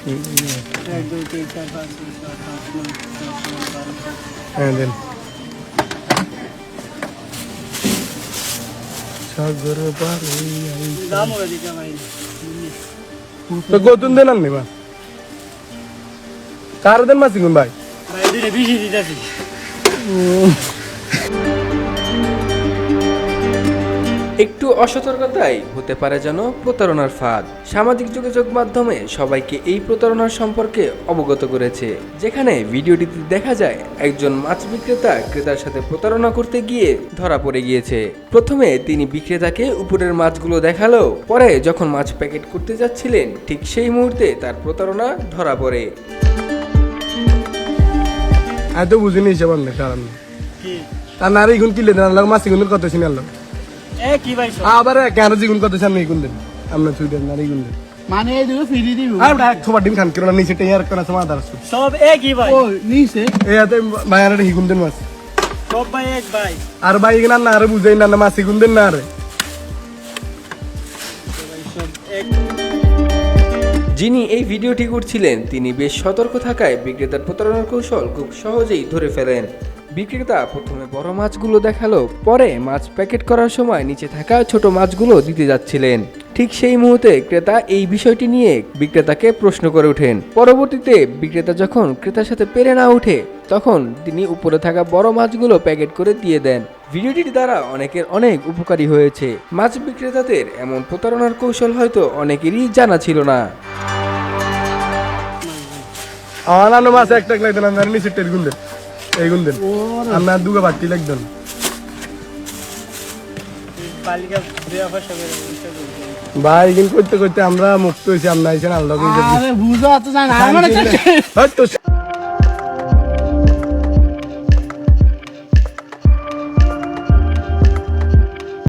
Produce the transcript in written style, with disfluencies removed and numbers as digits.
1 2 3 4 5 6 7 8 9 10 হ্যাঁ দেন সাগর পারে দাম হবে দিকা ভাই তো কতদিন দেন আননি মা কার দেন মাসি কোন ভাই ভাই দিলে বেশি দিতাছি একটু অসতর্কতাই হতে পারে যেন প্রতারণার ফাঁদ। সামাজিক যোগাযোগ মাধ্যমে সবাইকে এই প্রতারণার সম্পর্কে অবগত করেছে, যেখানে ভিডিওটিতে দেখা যায় একজন মাছ বিক্রেতা ক্রেতার সাথে প্রতারণা করতে গিয়ে ধরা পড়ে গিয়েছে। প্রথমে তিনি বিক্রেতাকে উপরের মাছগুলো দেখালো, পরে যখন মাছ প্যাকেট করতে যাচ্ছিলেন ঠিক সেই মুহূর্তে তার প্রতারণা ধরা পড়ে। এত বুঝিনি হিসাব আনলে কারণ কি তার নারী গুণ কিলে দেন আল্লাহ মাসি গুণের কত চিনাল এ কি ভাই আবার কেন জিগুন কত সামনে গুণ দেন আমরা ছুই দেন নারী গুণ দেন মানে এই দুটো ফ্রি দিব আর ছোট ডিম খান কিরো নিচে টেয়ার কোনা সমা দারস সব একই ভাই ও নিছে এই আতে মায়ারে হিগুন দেন মাছ সব ভাই এক ভাই আর ভাই এখানে না আরে বুঝাই না মাসি গুণ দেন না আরে ভাই সব এক যিনি এই ভিডিওটি করছিলেন তিনি বেশ সতর্ক থাকায় বিক্রেতার প্রতারণার কৌশল খুব সহজেই ধরে ফেলেন। বিক্রেতা প্রথমে বড় মাছগুলো দেখালো, পরে মাছ প্যাকেট করার সময় নিচে থাকা ছোট মাছগুলো দিতে যাচ্ছিলেন। ঠিক সেই মুহূর্তে ক্রেতা এই বিষয়টি নিয়ে বিক্রেতাকে প্রশ্ন করে ওঠেন। পরবর্তীতে বিক্রেতা যখন ক্রেতার সাথে পেরে না ওঠে তখন তিনি উপরে থাকা বড় মাছগুলো প্যাকেট করে দিয়ে দেন। ভিডিওটির দ্বারা অনেকের অনেক উপকারী হয়েছে। মাছ বিক্রেতাদের এমন প্রতারণার কৌশল হয়তো অনেকেরই জানা ছিল না। আনানো মাছ একটা লাগদেন না নিচে টের গুণ দেন এই গুণ দেন আমরা দুগা বাটি লাগদেন বালিকা দেয়া ভাষা বের ভাই কিন্তু করতে করতে আমরা মুক্ত হইছি আমরা আইছেন আল্লাহ আরে বুঝা তো জানা হয়তো